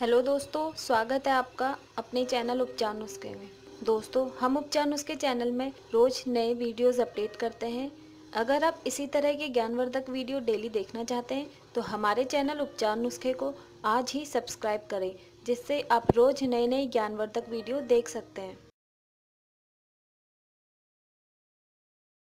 Hello दोस्तों, स्वागत है आपका अपने चैनल उपचार नुस्खे में। दोस्तों, हम उपचार नुस्खे चैनल में रोज नए वीडियोस अपडेट करते हैं। अगर आप इसी तरह के ज्ञानवर्धक वीडियो डेली देखना चाहते हैं तो हमारे चैनल उपचार नुस्खे को आज ही सब्सक्राइब करें, जिससे आप रोज नए नए ज्ञानवर्धक वीडियो देख सकते हैं।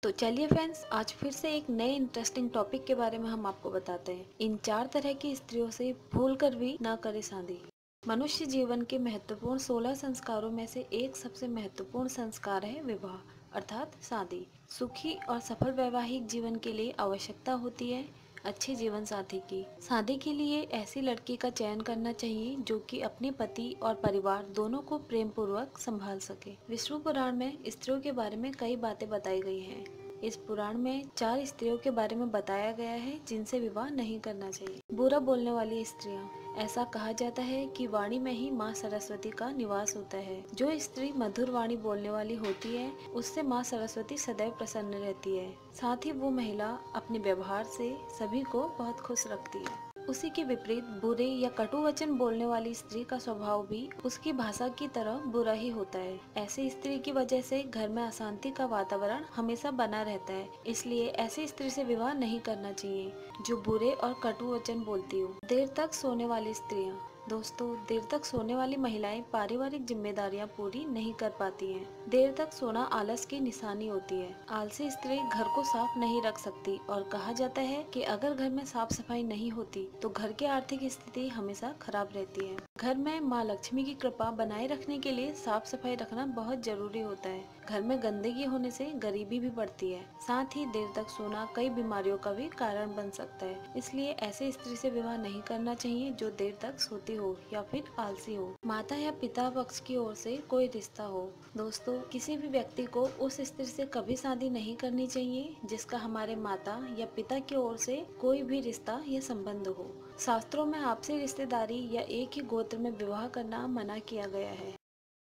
तो चलिए फ्रेंड्स, आज फिर से एक नए इंटरेस्टिंग टॉपिक के बारे में हम आपको बताते हैं। इन 4 तरह की स्त्रियों से भूल कर भी ना करें शादी। मनुष्य जीवन के महत्वपूर्ण 16 संस्कारों में से एक सबसे महत्वपूर्ण संस्कार है विवाह, अर्थात शादी। सुखी और सफल वैवाहिक जीवन के लिए आवश्यकता होती है अच्छे जीवन साथी की। शादी के लिए ऐसी लड़की का चयन करना चाहिए जो कि अपने पति और परिवार दोनों को प्रेम पूर्वक संभाल सके। विष्णु पुराण में स्त्रियों के बारे में कई बातें बताई गई हैं। इस पुराण में 4 स्त्रियों के बारे में बताया गया है जिनसे विवाह नहीं करना चाहिए। बुरा बोलने वाली स्त्रियां। ऐसा कहा जाता है कि वाणी में ही माँ सरस्वती का निवास होता है। जो स्त्री मधुर वाणी बोलने वाली होती है उससे माँ सरस्वती सदैव प्रसन्न रहती है। साथ ही वो महिला अपने व्यवहार से सभी को बहुत खुश रखती है। उसी के विपरीत बुरे या कटु वचन बोलने वाली स्त्री का स्वभाव भी उसकी भाषा की तरह बुरा ही होता है। ऐसी स्त्री की वजह से घर में अशांति का वातावरण हमेशा बना रहता है। इसलिए ऐसी स्त्री से विवाह नहीं करना चाहिए जो बुरे और कटु वचन बोलती हो। देर तक सोने वाली स्त्रियां। दोस्तों, देर तक सोने वाली महिलाएं पारिवारिक जिम्मेदारियां पूरी नहीं कर पाती हैं। देर तक सोना आलस की निशानी होती है। आलसी स्त्री घर को साफ नहीं रख सकती और कहा जाता है कि अगर घर में साफ सफाई नहीं होती तो घर की आर्थिक स्थिति हमेशा खराब रहती है। घर में माँ लक्ष्मी की कृपा बनाए रखने के लिए साफ सफाई रखना बहुत जरूरी होता है। घर में गंदगी होने से गरीबी भी बढ़ती है। साथ ही देर तक सोना कई बीमारियों का भी कारण बन सकता है। इसलिए ऐसे स्त्री से विवाह नहीं करना चाहिए जो देर तक सोती हो या फिर आलसी हो। माता या पिता पक्ष की ओर से कोई रिश्ता हो। दोस्तों, किसी भी व्यक्ति को उस स्त्री से कभी शादी नहीं करनी चाहिए जिसका हमारे माता या पिता की ओर से कोई भी रिश्ता या संबंध हो। शास्त्रों में आपसी रिश्तेदारी या एक ही गोत्र में विवाह करना मना किया गया है,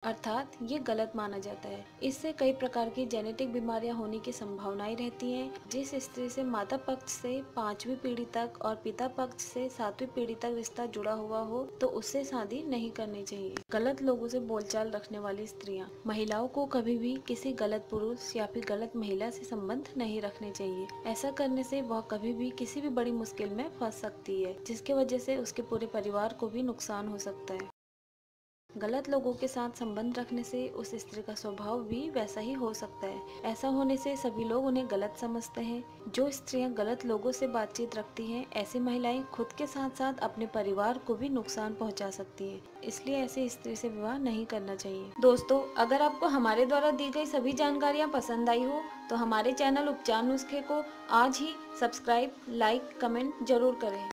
अर्थात ये गलत माना जाता है। इससे कई प्रकार की जेनेटिक बीमारियां होने की संभावनाएं रहती हैं। जिस स्त्री से माता पक्ष से 5वीं पीढ़ी तक और पिता पक्ष से 7वीं पीढ़ी तक रिश्ता जुड़ा हुआ हो तो उससे शादी नहीं करनी चाहिए। गलत लोगों से बोलचाल रखने वाली स्त्रियां। महिलाओं को कभी भी किसी गलत पुरुष या फिर गलत महिला से संबंध नहीं रखने चाहिए। ऐसा करने से वह कभी भी किसी भी बड़ी मुश्किल में फंस सकती है, जिसकी वजह से उसके पूरे परिवार को भी नुकसान हो सकता है। गलत लोगों के साथ संबंध रखने से उस स्त्री का स्वभाव भी वैसा ही हो सकता है। ऐसा होने से सभी लोग उन्हें गलत समझते हैं। जो स्त्रियां गलत लोगों से बातचीत रखती हैं, ऐसी महिलाएं खुद के साथ साथ अपने परिवार को भी नुकसान पहुंचा सकती हैं। इसलिए ऐसी स्त्री से विवाह नहीं करना चाहिए। दोस्तों, अगर आपको हमारे द्वारा दी गई सभी जानकारियाँ पसंद आई हो तो हमारे चैनल उपचार नुस्खे को आज ही सब्सक्राइब, लाइक, कमेंट जरूर करें।